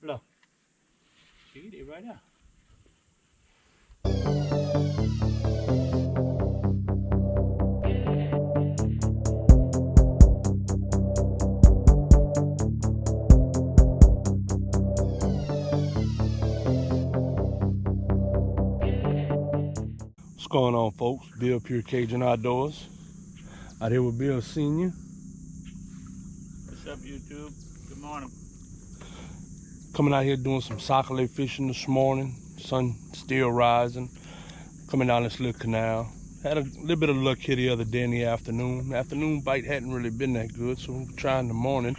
Look. See it right there. What's going on, folks? Bill Pure Cajun Outdoors. Out here with Bill Senior. What's up, YouTube? Good morning. Coming out here doing some sac-a-lait fishing this morning. Sun still rising. Coming down this little canal. Had a little bit of luck here the other day in the afternoon. The afternoon bite hadn't really been that good, so we're trying the morning.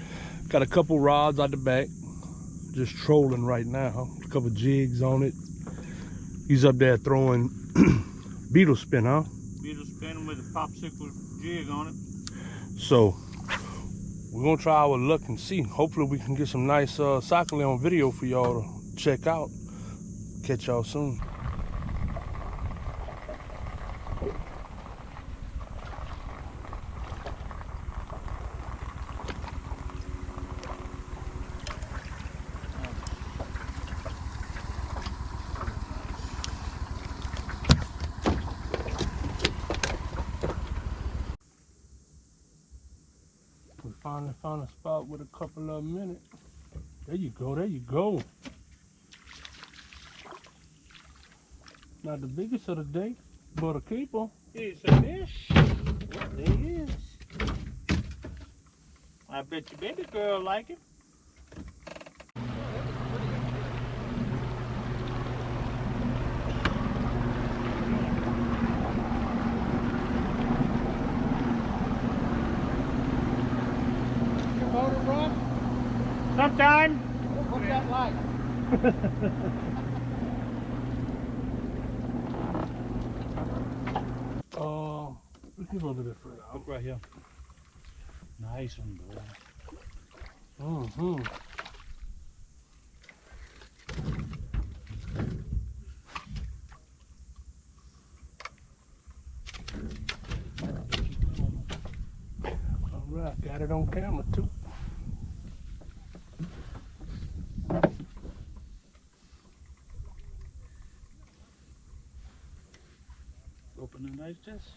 Got a couple rods out the back. Just trolling right now. A couple jigs on it. He's up there throwing beetle spin, huh? Beetle spinning with a popsicle jig on it. So we're gonna try our luck and see. Hopefully we can get some nice sac-a-lait on video for y'all to check out. Catch y'all soon. We finally found a spot with a couple of minutes. There you go, there you go. Not the biggest of the day, but a keeper. It's a fish. There he is. I bet your baby girl like it. Sometime. What's that like? We can go a little bit further out. Look right here. Nice one, boy. Mm-hmm. All right, got it on camera too. Open the nice chest.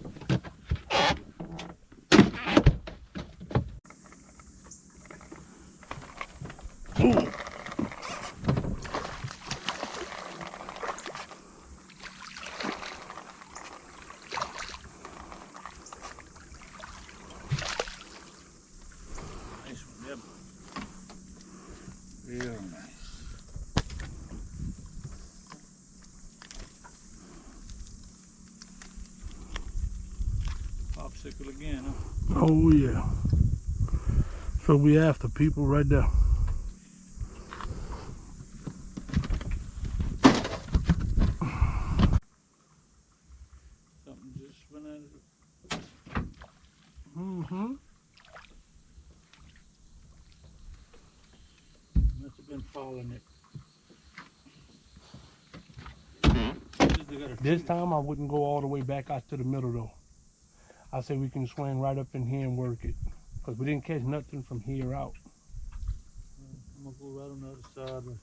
Nice one, yep. Real nice. Popsicle again, huh? Oh yeah. So we after people right there. Something just went out of it. Mm-hmm. Must have been following it. This time I wouldn't go all the way back out to the middle though. I say we can swing right up in here and work it. Because we didn't catch nothing from here out. I'm gonna go right on the other side.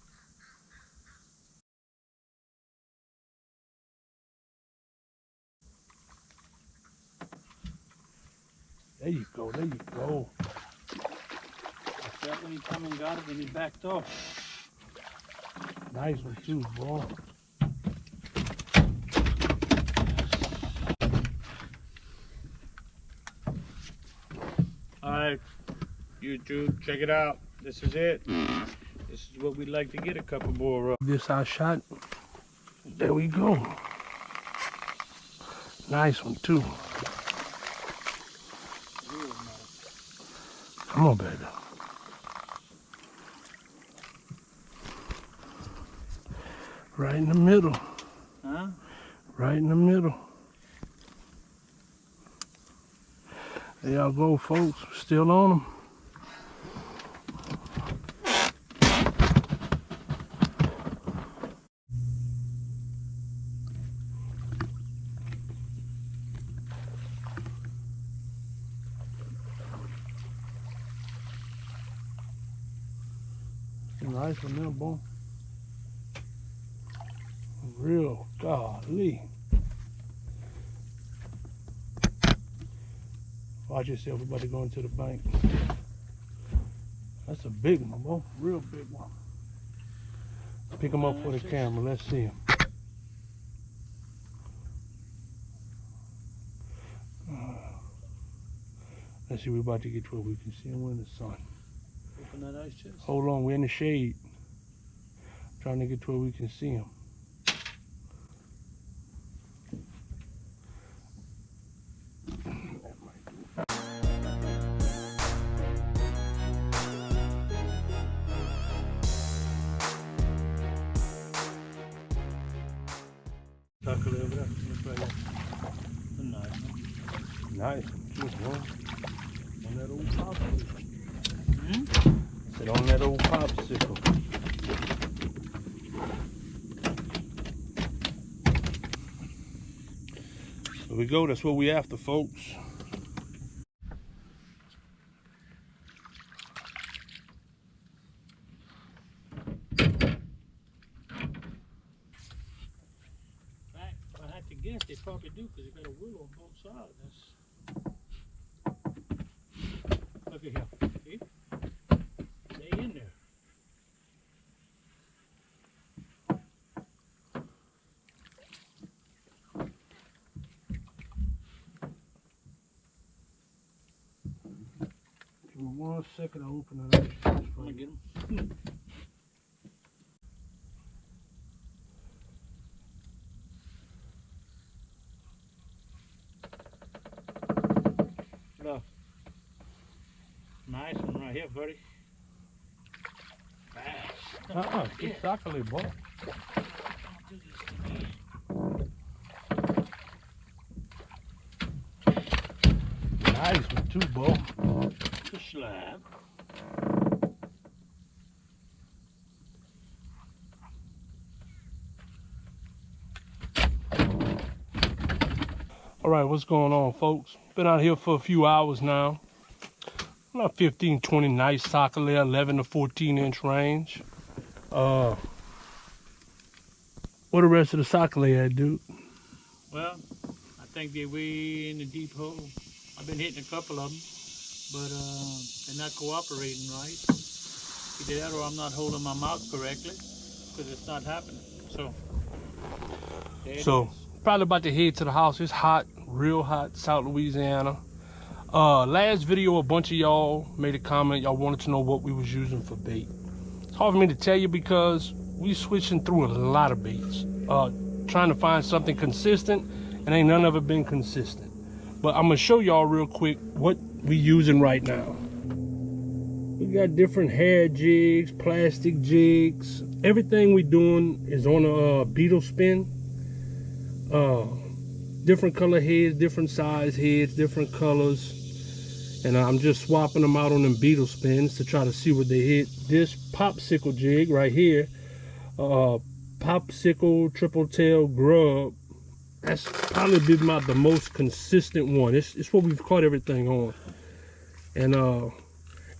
There you go, there you go. That's that when he come and got it and he backed off. Nice one too, boy. Alright, YouTube, check it out. This is it. This is what we'd like to get a couple more of. This our shot. There we go. Nice one too. Come on, baby. Right in the middle. Huh? Right in the middle. There y'all go, folks. Still on them. Nice one there, boy. Real golly. Watch yourself, everybody going to the bank. That's a big one, boy. Real big one. Pick him up for the camera. Let's see him. Let's see, we're about to get to where we can see him in the sun. Open that ice chest. Hold on, we're in the shade. Trying to get to where we can see him. Chocolate over there. Nice. Just one. On that old popsicle. Sit on that old popsicle. There we go. That's what we after, folks. I have to guess they probably do because they got a willow on both sides. Look at here. See? They in there. Give me 1 second, I'll open it up. I'm gonna get them. Look. Nice one right here, buddy. It's chocolate, boy. Nice one too, boy. The slab. All right, what's going on, folks? Been out here for a few hours now. About 15, 20 nice soccer layer, 11 to 14 inch range. What the rest of the soccer layer at, dude? Well, I think they're way in the deep hole. I've been hitting a couple of them, but they're not cooperating right. Either that or I'm not holding my mouth correctly because it's not happening. So, probably about to head to the house. It's hot, real hot, South Louisiana. Last video, a bunch of y'all made a comment. Y'all wanted to know what we was using for bait. It's hard for me to tell you because we switching through a lot of baits. Trying to find something consistent, and ain't none of it been consistent. But I'm gonna show y'all real quick what we using right now. We got different hair jigs, plastic jigs. Everything we doing is on a beetle spin. Different color heads, different size heads, different colors. And I'm just swapping them out on them beetle spins to try to see what they hit. This popsicle jig right here, popsicle triple tail grub, that's probably been the most consistent one. It's what we've caught everything on. And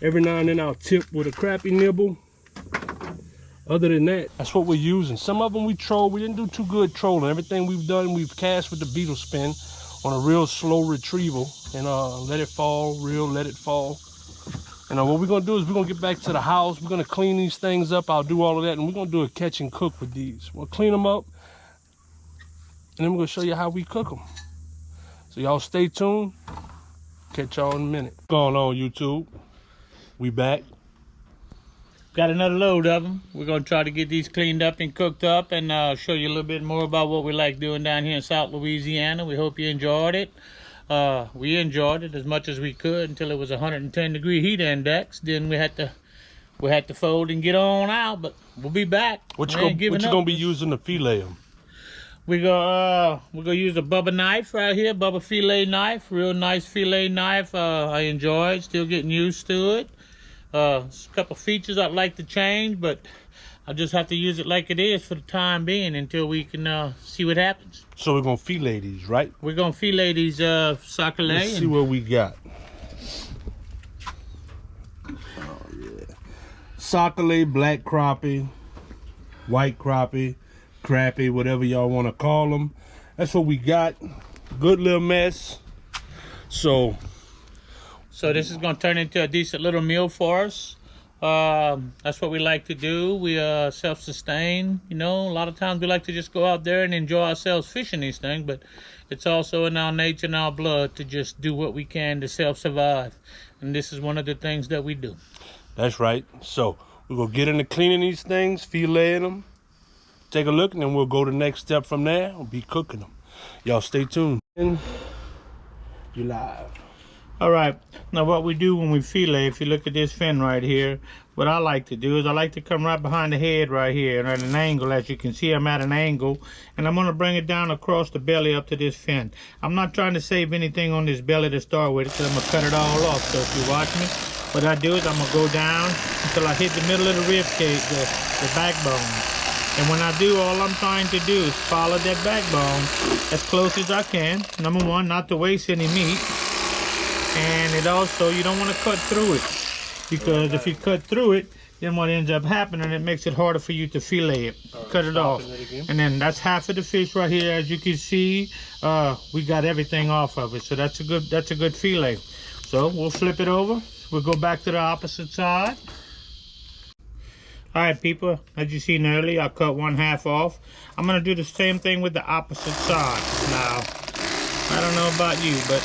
every now and then I'll tip with a crappie nibble. Other than that, that's what we're using. Some of them we troll. We didn't do too good trolling. Everything we've done, we've cast with the beetle spin on a real slow retrieval and let it fall, let it fall. And what we're gonna do is we're gonna get back to the house. We're gonna clean these things up. I'll do all of that, and we're gonna do a catch and cook with these. We'll clean them up, and then we're gonna show you how we cook them. So y'all stay tuned. Catch y'all in a minute. What's going on, YouTube? We back. got another load of them. We're going to try to get these cleaned up and cooked up and show you a little bit more about what we like doing down here in South Louisiana. We hope you enjoyed it. We enjoyed it as much as we could until it was 110-degree heat index. Then we had to fold and get on out, but we'll be back. What you gonna be using to fillet them? We're gonna use a Bubba knife right here, Bubba fillet knife, real nice fillet knife. I enjoy it, still getting used to it. A couple features I'd like to change, but I just have to use it like it is for the time being until we can see what happens. So we're gonna fillet these, right? We're gonna fillet these soccer lay. Let's see what we got. Oh yeah. Sac-a-lait, black crappie, white crappie, crappie, whatever y'all want to call them. That's what we got. Good little mess. So this is going to turn into a decent little meal for us. That's what we like to do. We self-sustain. You know, a lot of times we like to just go out there and enjoy ourselves fishing these things, but it's also in our nature and our blood to just do what we can to self-survive. And this is one of the things that we do. that's right. So we're going to get into cleaning these things, filleting them, take a look, and then we'll go to the next step from there. We'll be cooking them. Y'all stay tuned. You live. All right, now what we do when we fillet, if you look at this fin right here, what I like to do is I like to come right behind the head right here and at an angle. As you can see, I'm at an angle, and I'm going to bring it down across the belly up to this fin. I'm not trying to save anything on this belly to start with because I'm going to cut it all off. So if you watch me, what I do is I'm going to go down until I hit the middle of the rib cage, the backbone. And when I do, all I'm trying to do is follow that backbone as close as I can. Number one, not to waste any meat. And it also, you don't want to cut through it, because if you cut through it, then what ends up happening, it makes it harder for you to fillet it. Cut it off. And then that's half of the fish right here. As you can see, we got everything off of it. So that's a good fillet. So we'll flip it over. We'll go back to the opposite side. All right, people, as you seen earlier, I cut one half off. I'm gonna do the same thing with the opposite side. Now, I don't know about you, but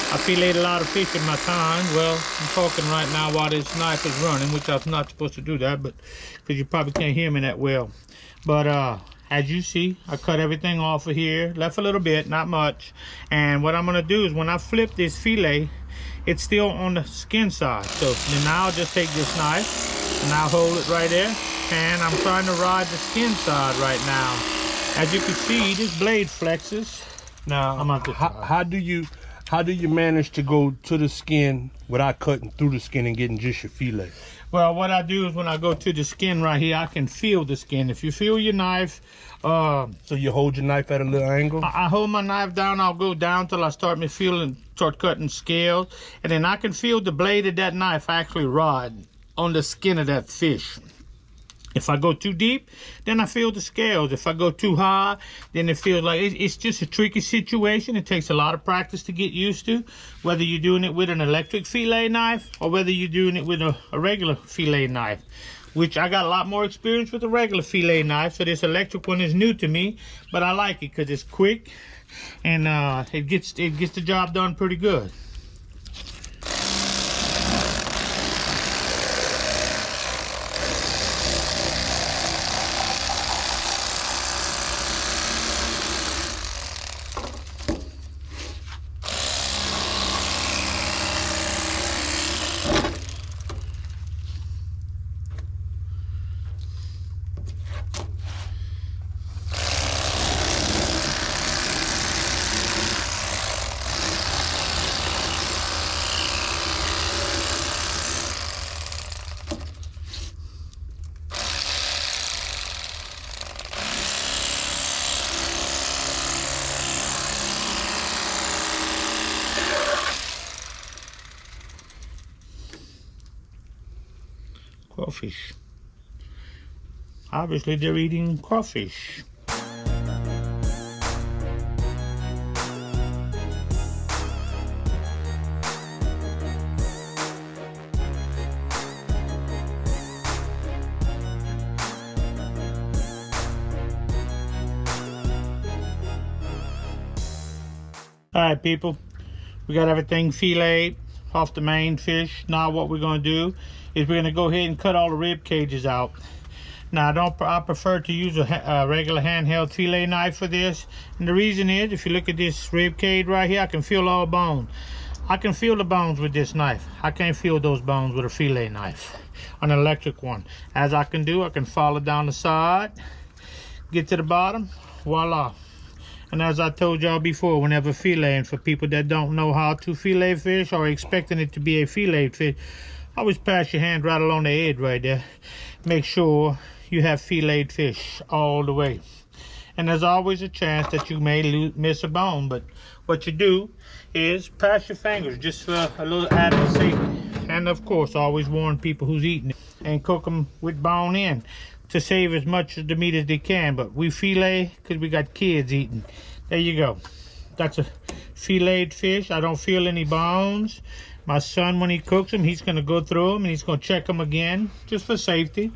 I filleted a lot of fish in my time. Well, I'm talking right now while this knife is running, which I'm not supposed to do that, but because you probably can't hear me that well. But as you see, I cut everything off of here, left a little bit, not much. And what I'm gonna do is when I flip this fillet, it's still on the skin side. So then now I'll just take this knife and I'll hold it right there. And I'm trying to ride the skin side right now. As you can see, this blade flexes. Now, how do you manage to go to the skin without cutting through the skin and getting just your fillet? Well, what I do is when I go to the skin right here, I can feel the skin. If you feel your knife, so you hold your knife at a little angle? I hold my knife down. I'll go down till I start cutting scales, and then I can feel the blade of that knife actually ride on the skin of that fish. If I go too deep, then I feel the scales. If I go too high, then it feels like it's just a tricky situation. It takes a lot of practice to get used to, whether you're doing it with an electric fillet knife or whether you're doing it with a regular fillet knife, which I got a lot more experience with a regular fillet knife. So this electric one is new to me, but I like it because it's quick and it gets the job done pretty good. Crawfish. Obviously, they're eating crawfish. All right, people, we got everything filleted off the main fish. Now what we're going to do is we're going to go ahead and cut all the rib cages out. Now I prefer to use a regular handheld fillet knife for this, and the reason is, if you look at this rib cage right here, I can feel all bone. I can feel the bones with this knife. I can't feel those bones with a fillet knife, an electric one. As I can do, I can follow down the side, get to the bottom, voila. And as I told y'all before, whenever filleting, for people that don't know how to fillet fish or expecting it to be a fillet fish, always pass your hand right along the edge right there. Make sure you have filleted fish all the way. And there's always a chance that you may miss a bone, but what you do is pass your fingers just for a little added safety. And of course, always warn people who's eating it. and cook them with bone in to save as much of the meat as they can. But we fillet because we got kids eating. There you go. That's a filleted fish. I don't feel any bones. My son, when he cooks them, he's going to go through them and he's going to check them again just for safety.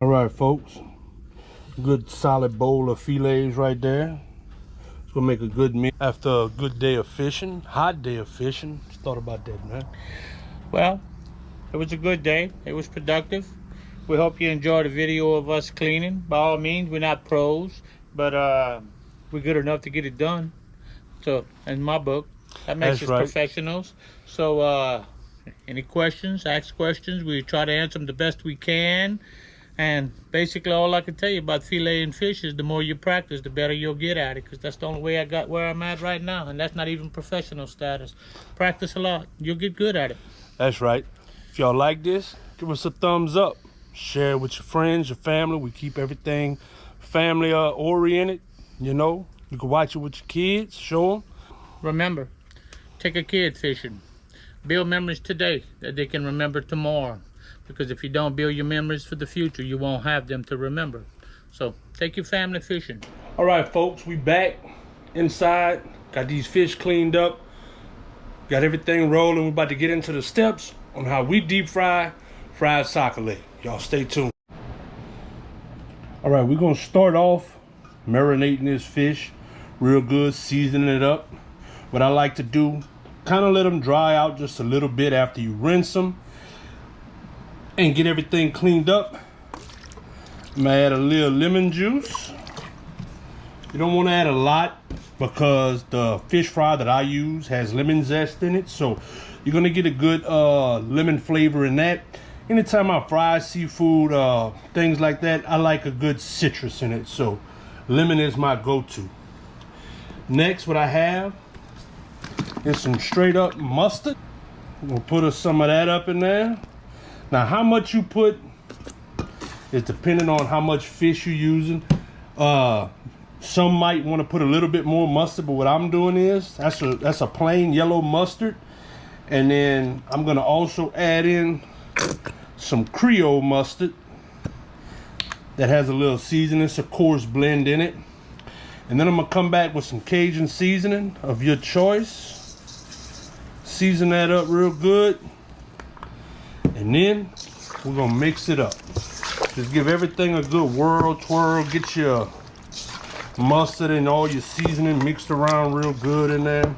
All right, folks. Good solid bowl of fillets right there. It's gonna make a good meal after a good day of fishing, hot day of fishing. Just thought about that, man. Well, it was a good day. It was productive. We hope you enjoyed the video of us cleaning. By all means, we're not pros, but we're good enough to get it done. So, in my book, that makes us professionals. So, any questions, ask questions. We try to answer them the best we can. And basically all I can tell you about filleting fish is the more you practice, the better you'll get at it, because that's the only way I got where I'm at right now, and that's not even professional status. Practice a lot. You'll get good at it. That's right. If y'all like this, give us a thumbs up. Share it with your friends, your family. We keep everything family oriented. You know, you can watch it with your kids, show them. Remember, take a kid fishing. Build memories today that they can remember tomorrow. Because if you don't build your memories for the future, you won't have them to remember. So take your family fishing. All right, folks, we back inside. Got these fish cleaned up. Got everything rolling. We're about to get into the steps on how we deep fry fried sac-a-lait. Y'all stay tuned. All right, we're gonna start off marinating this fish real good, seasoning it up. What I like to do, kind of let them dry out just a little bit after you rinse them. And get everything cleaned up. I'm gonna add a little lemon juice. You don't want to add a lot because the fish fry that I use has lemon zest in it, so you're gonna get a good lemon flavor in that. Anytime I fry seafood, things like that, I like a good citrus in it, so lemon is my go-to. Next, what I have is some straight up mustard. We'll put some of that up in there. Now, how much you put is depending on how much fish you're using. Some might want to put a little bit more mustard, but what I'm doing is that's a plain yellow mustard, and then I'm gonna also add in some Creole mustard that has a little seasoning, it's a coarse blend in it, and then I'm gonna come back with some Cajun seasoning of your choice. Season that up real good. And then we're gonna mix it up. Just give everything a good whirl, twirl, get your mustard and all your seasoning mixed around real good in there.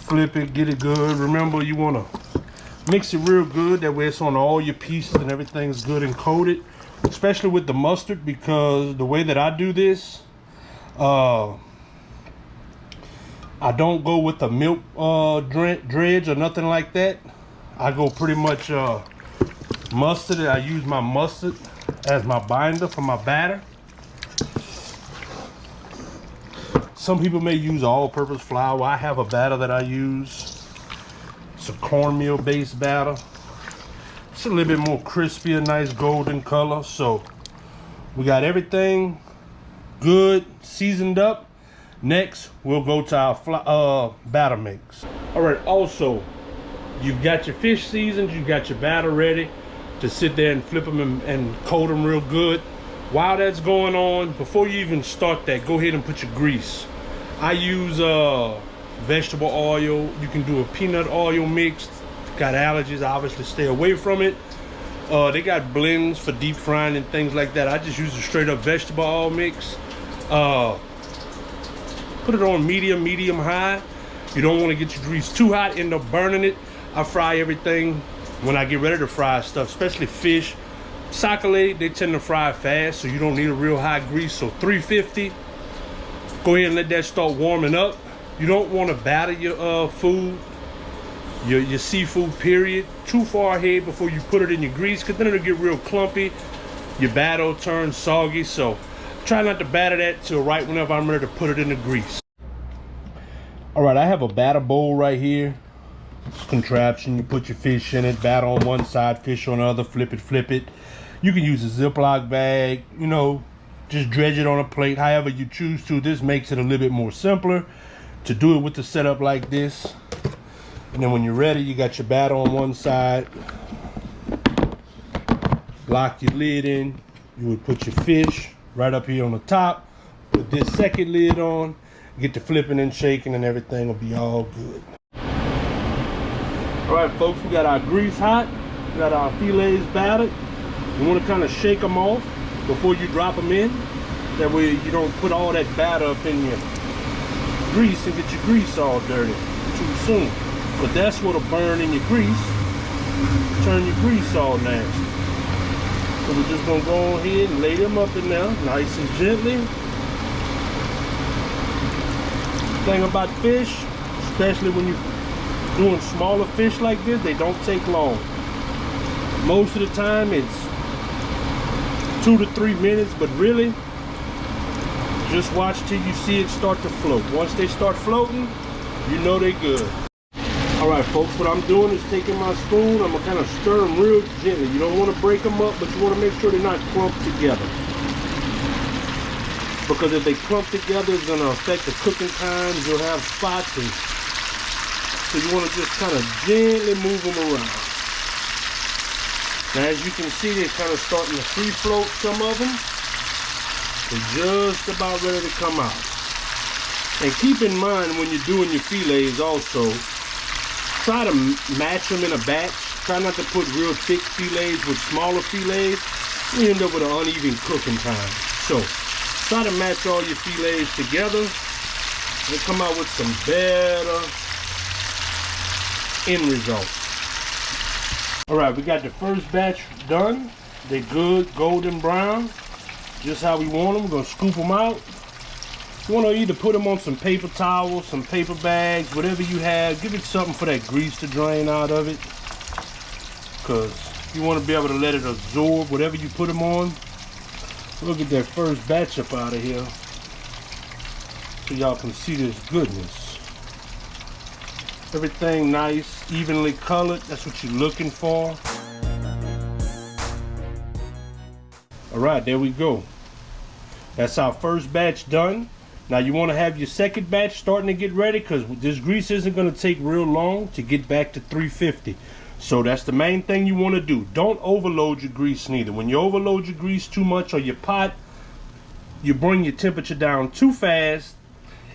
Flip it, get it good. Remember, you wanna mix it real good, that way it's on all your pieces and everything's good and coated. Especially with the mustard, because the way that I do this, I don't go with the milk dredge or nothing like that. I go pretty much mustard. I use my mustard as my binder for my batter. Some people may use all-purpose flour. I have a batter that I use. It's a cornmeal based batter. It's a little bit more crispy, a nice golden color. So we got everything good, seasoned up. Next, we'll go to our batter mix. All right, also, you've got your fish seasoned, you got your batter ready to sit there and flip them and coat them real good. While that's going on, before you even start that, go ahead and put your grease. I use vegetable oil. You can do a peanut oil mix. Got allergies, obviously stay away from it. They got blends for deep frying and things like that. I just use a straight up vegetable oil mix. Put it on medium high. You don't want to get your grease too hot, end up burning it. I fry everything when I get ready to fry stuff, especially fish. Sac-a-lait, they tend to fry fast, so you don't need a real high grease. So 350, go ahead and let that start warming up. You don't want to batter your food, your seafood period, too far ahead before you put it in your grease, because then it'll get real clumpy. Your batter will turn soggy. So Try not to batter that till right whenever I'm ready to put it in the grease. All right, I have a batter bowl right here. It's a contraption. You put your fish in it, batter on one side, fish on the other, flip it. You can use a Ziploc bag, you know, just dredge it on a plate, however you choose to. This makes it a little bit more simpler to do it with the setup like this. And then when you're ready, you got your batter on one side. Lock your lid in. You would put your fish right up here on the top. Put this second lid on. Get to flipping and shaking and everything will be all good. All right, folks, we got our grease hot. We got our fillets battered. You want to kind of shake them off before you drop them in. That way you don't put all that batter up in your grease and get your grease all dirty too soon. But that's what'll burn in your grease, turn your grease all nasty. So we're just gonna go ahead and lay them up in there, nice and gently. Thing about fish, especially when you're doing smaller fish like this, they don't take long. Most of the time it's 2 to 3 minutes, but really, just watch till you see it start to float. Once they start floating, you know they're good. All right, folks, what I'm doing is taking my spoon, I'm gonna kind of stir them real gently. You don't want to break them up, but you want to make sure they're not clumped together. Because if they clump together, it's gonna affect the cooking times. You'll have spots, and so you want to just kind of gently move them around. Now, as you can see, they're kind of starting to free float, some of them. They're just about ready to come out. And keep in mind when you're doing your fillets also, try to match them in a batch. Try not to put real thick fillets with smaller fillets. You end up with an uneven cooking time. So try to match all your fillets together and come out with some better end results. All right, we got the first batch done. They're good, golden brown, just how we want them. We're gonna scoop them out. You want to either put them on some paper towels, some paper bags, whatever you have. Give it something for that grease to drain out of it, because you want to be able to let it absorb whatever you put them on. Look at that first batch up out of here so y'all can see this goodness. Everything nice, evenly colored. That's what you're looking for. All right, there we go. That's our first batch done. Now you want to have your second batch starting to get ready, because this grease isn't going to take real long to get back to 350. So that's the main thing you want to do. Don't overload your grease neither. When you overload your grease too much or your pot, you bring your temperature down too fast,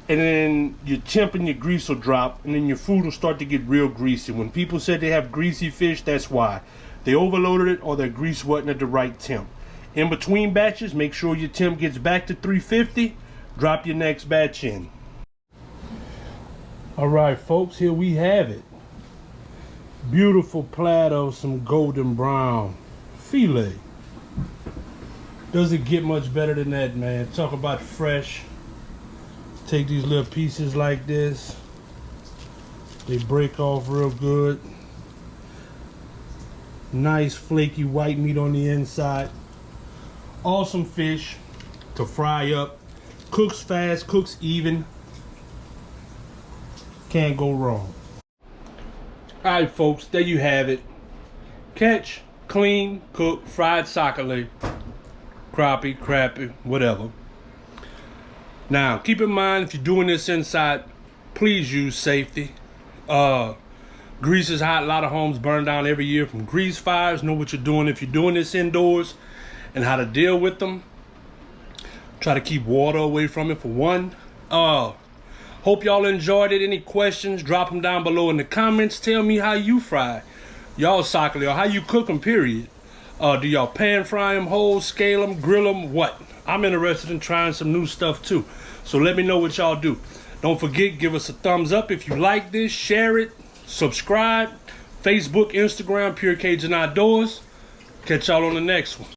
and then your temp and your grease will drop, and then your food will start to get real greasy. When people said they have greasy fish, that's why. They overloaded it or their grease wasn't at the right temp. In between batches, make sure your temp gets back to 350. Drop your next batch in. All right, folks, here we have it. Beautiful platter of some golden brown filet. Doesn't get much better than that, man. Talk about fresh. Take these little pieces like this. They break off real good. Nice flaky white meat on the inside. Awesome fish to fry up. Cooks fast, cooks even. Can't go wrong. All right, folks, there you have it. Catch, clean, cook, fried sac-a-lait, crappie, whatever. Now, keep in mind, if you're doing this inside, please use safety. Grease is hot. A lot of homes burn down every year from grease fires. Know what you're doing if you're doing this indoors and how to deal with them. Try to keep water away from it for one. Hope y'all enjoyed it. Any questions, drop them down below in the comments. Tell me how you fry y'all sac-a-lait, or how you cook them, period. Do y'all pan fry them whole, scale them, grill them, what? I'm interested in trying some new stuff too. So let me know what y'all do. Don't forget, give us a thumbs up if you like this. Share it. Subscribe. Facebook, Instagram, Pure Cajun Outdoors. Catch y'all on the next one.